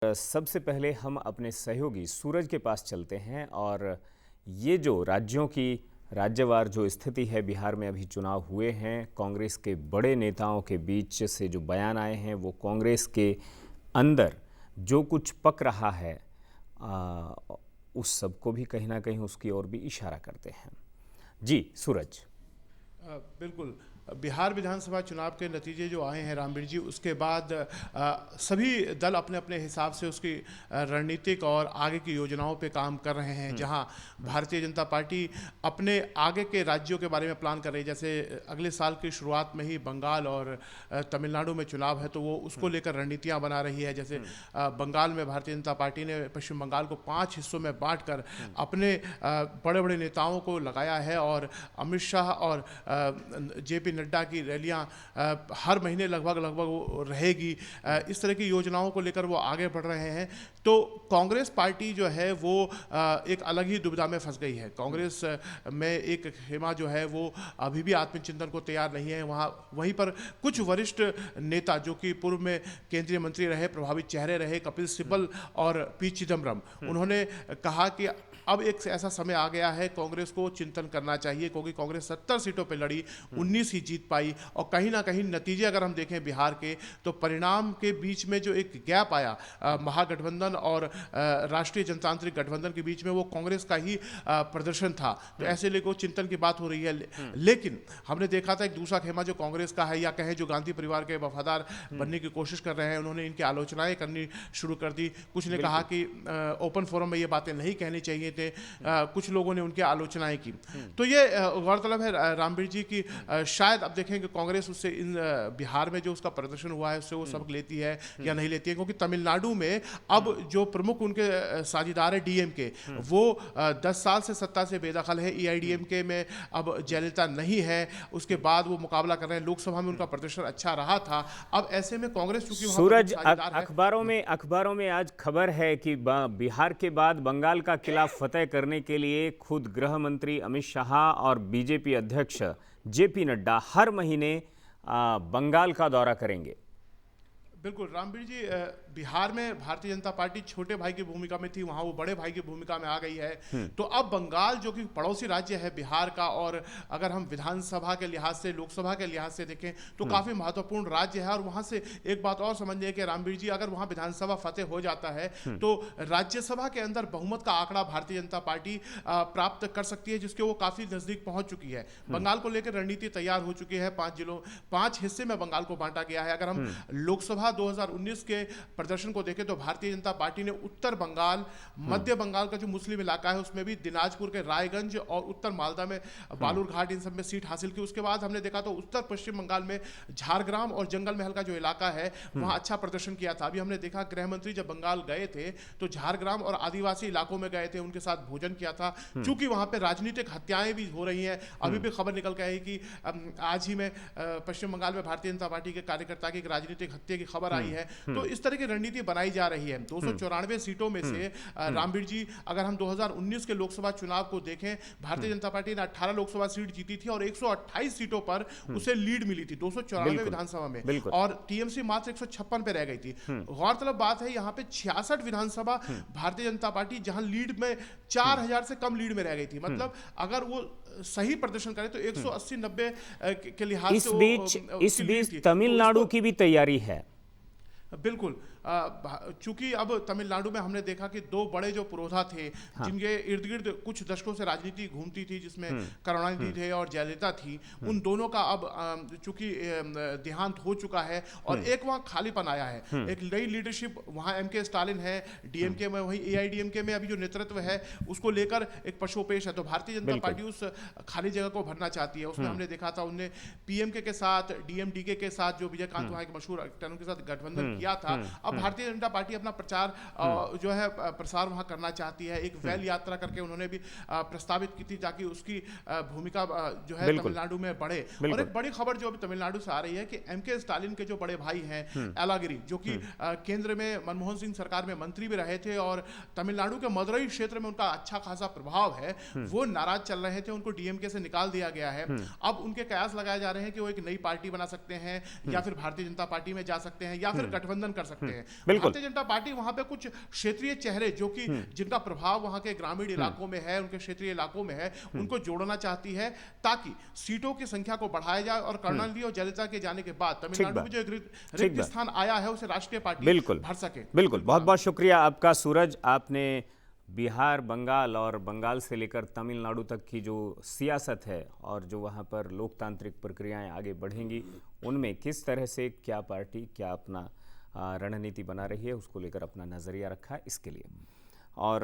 सबसे पहले हम अपने सहयोगी सूरज के पास चलते हैं और ये जो राज्यों की राज्यवार जो स्थिति है, बिहार में अभी चुनाव हुए हैं, कांग्रेस के बड़े नेताओं के बीच से जो बयान आए हैं वो कांग्रेस के अंदर जो कुछ पक रहा है आ, उस सब को भी कहीं ना कहीं उसकी ओर भी इशारा करते हैं। जी सूरज। बिल्कुल। बिहार विधानसभा चुनाव के नतीजे जो आए हैं रामवीर जी, उसके बाद सभी दल अपने अपने हिसाब से उसकी रणनीतिक और आगे की योजनाओं पे काम कर रहे हैं। जहां भारतीय जनता पार्टी अपने आगे के राज्यों के बारे में प्लान कर रही है, जैसे अगले साल की शुरुआत में ही बंगाल और तमिलनाडु में चुनाव है, तो वो उसको लेकर रणनीतियाँ बना रही है। जैसे बंगाल में भारतीय जनता पार्टी ने पश्चिम बंगाल को 5 हिस्सों में बांट कर अपने बड़े बड़े नेताओं को लगाया है और अमित शाह और जेपी नड्डा की रैलियां हर महीने लगभग रहेगी। इस तरह की योजनाओं को लेकर वो आगे बढ़ रहे हैं। तो कांग्रेस पार्टी जो है वो एक अलग ही दुविधा में फंस गई है। कांग्रेस में एक खेमा जो है वो अभी भी आत्मचिंतन को तैयार नहीं है। वहीं पर कुछ वरिष्ठ नेता जो कि पूर्व में केंद्रीय मंत्री रहे, प्रभावित चेहरे रहे, कपिल सिब्बल और पी चिदम्बरम, उन्होंने कहा कि अब एक ऐसा समय आ गया है, कांग्रेस को चिंतन करना चाहिए, क्योंकि कांग्रेस 70 सीटों पर लड़ी, 19 ही जीत पाई और कहीं ना कहीं नतीजे अगर हम देखें बिहार के, तो परिणाम के बीच में जो एक गैप आया महागठबंधन और राष्ट्रीय जनतांत्रिक गठबंधन के बीच में, वो कांग्रेस का ही प्रदर्शन था। तो ऐसे लेकर चिंतन की बात हो रही है। लेकिन हमने देखा था एक दूसरा खेमा जो कांग्रेस का है, या कहें जो गांधी परिवार के वफादार बनने की कोशिश कर रहे हैं, उन्होंने इनकी आलोचनाएं करनी शुरू कर दी। कुछ ने कहा कि ओपन फोरम में ये बातें नहीं कहनी चाहिए, कुछ लोगों ने उनकी आलोचनाएं की। तो ये गौरतलब है रामवीर जी की शायद अब देखें कि कांग्रेस उससे इन बिहार में जो उसका प्रदर्शन हुआ है उससे वो सबक लेती है या नहीं लेती है, क्योंकि तमिलनाडु में अब जो प्रमुख उनके साझीदार है डीएमके, वो 10 साल से सत्ता से बेदखल है। एआईडीएमके में अब जयललिता नहीं है, उसके बाद वो मुकाबला कर रहे हैं। लोकसभा में उनका प्रदर्शन अच्छा रहा था। अब ऐसे में कांग्रेस चूंकि सूरज, अखबारों में आज खबर है कि बिहार के बाद बंगाल का किला फतेह करने के लिए खुद गृह मंत्री अमित शाह और बीजेपी अध्यक्ष जेपी नड्डा हर महीने बंगाल का दौरा करेंगे। बिल्कुल रामवीर जी, बिहार में भारतीय जनता पार्टी छोटे भाई की भूमिका में थी, वहां वो बड़े भाई की भूमिका में आ गई है। तो अब बंगाल जो कि पड़ोसी राज्य है बिहार का, और अगर हम विधानसभा के लिहाज से, लोकसभा के लिहाज से देखें तो काफी महत्वपूर्ण राज्य है। और वहां से एक बात और समझिए कि रामवीर जी, अगर वहां विधानसभा फतेह हो जाता है तो राज्यसभा के अंदर बहुमत का आंकड़ा भारतीय जनता पार्टी प्राप्त कर सकती है, जिसके वो काफी नजदीक पहुंच चुकी है। बंगाल को लेकर रणनीति तैयार हो चुकी है। 5 हिस्से में बंगाल को बांटा गया है। अगर हम लोकसभा 2019 के प्रदर्शन को देखें तो भारतीय जनता पार्टी ने उत्तर बंगाल, मध्य बंगाल का जो मुस्लिम इलाका है उसमें भी दिनाजपुर के रायगंज और उत्तर मालदा में बालूरघाट, इन सब में सीट हासिल की। उसके बाद हमने देखा तो उत्तर पश्चिम बंगाल में झारग्राम और जंगल महल का जो इलाका है वहां अच्छा प्रदर्शन किया था। अभी हमने देखा गृह मंत्री जब बंगाल गए थे तो झारग्राम और आदिवासी इलाकों में गए थे, उनके साथ भोजन किया था। चूंकि वहां पे राजनीतिक हत्याएं भी हो रही हैं, अभी भी खबर निकल के आई कि आज ही में पश्चिम बंगाल में भारतीय जनता पार्टी के कार्यकर्ता की एक राजनीतिक हत्या की खबर आई है। तो इस तरह की रणनीति बनाई जा रही है। 294 सीटों में से रामवीर जी, अगर हम 2019 के लोकसभा चुनाव को देखें, भारतीय जनता पार्टी ने 18 लोकसभा सीट जीती थी और 128 सीटों पर उसे लीड मिली थी 294 विधानसभा में, और टीएमसी मात्र 156 पे रह गई थी। गौरतलब बात है यहाँ पे 66 विधानसभा भारतीय जनता पार्टी जहां लीड में 4000 से कम लीड में रह गई थी। मतलब अगर वो सही प्रदर्शन करे तो 180-90 के लिहाज से इस बीच तमिलनाडु की भी तैयारी है। बिल्कुल, चूंकि अब तमिलनाडु में हमने देखा कि 2 बड़े जो पुरोधा थे, जिनके इर्द गिर्द कुछ दशकों से राजनीति घूमती थी, जिसमें करुणानिधि थे और जयललिता थी, उन दोनों का अब चूंकि देहांत हो चुका है और एक वहां खालीपन आया है। एक नई लीडरशिप वहां एमके स्टालिन है, डीएमके में, वही एआईडीएमके में अभी जो नेतृत्व है उसको लेकर एक पशुपेश है। तो भारतीय जनता पार्टी उस खाली जगह को भरना चाहती है। उसमें हमने देखा था उनने पीएमके के साथ, डीएमडीके के साथ, जो विजयकांत वहां के मशहूर एक्टर के साथ गठबंधन किया था। अब भारतीय जनता पार्टी अपना प्रचार जो है प्रसार वहां करना चाहती है। एक वैल यात्रा करके उन्होंने भी प्रस्तावित की थी ताकि उसकी भूमिका जो है तमिलनाडु में बढ़े। और एक बड़ी खबर जो अभी तमिलनाडु से आ रही है कि एमके स्टालिन के जो बड़े भाई हैं येलागिरी, जो कि केंद्र में मनमोहन सिंह सरकार में मंत्री भी रहे थे और तमिलनाडु के मदुरई क्षेत्र में उनका अच्छा खासा प्रभाव है, वो नाराज चल रहे थे। उनको डीएमके से निकाल दिया गया है। अब उनके कयास लगाए जा रहे हैं कि वो एक नई पार्टी बना सकते हैं, या फिर भारतीय जनता पार्टी में जा सकते हैं, या फिर गठबंधन कर सकते हैं। हैं। बिल्कुल। भारतीय जनता पार्टी वहां पे कुछ क्षेत्रीय चेहरे जो कि जिनका प्रभाव वहां के ग्रामीण इलाकों में है, उनके क्षेत्रीय इलाकों में है, उनको जोड़ना चाहती है ताकि सीटों की संख्या को बढ़ाया जाए और कर्णानिधि और जयललिता के जाने के बाद तमिलनाडु में जो एक रिक्त स्थान आया है उसे राष्ट्रीय पार्टी बिल्कुल भर सके। बिल्कुल, बहुत बहुत शुक्रिया आपका सूरज। आपने बिहार, बंगाल और बंगाल से लेकर तमिलनाडु तक की जो सियासत है और जो वहाँ पर लोकतांत्रिक प्रक्रियाएं आगे बढ़ेंगी, उनमें किस तरह से क्या पार्टी क्या अपना रणनीति बना रही है, उसको लेकर अपना नज़रिया रखा है, इसके लिए। और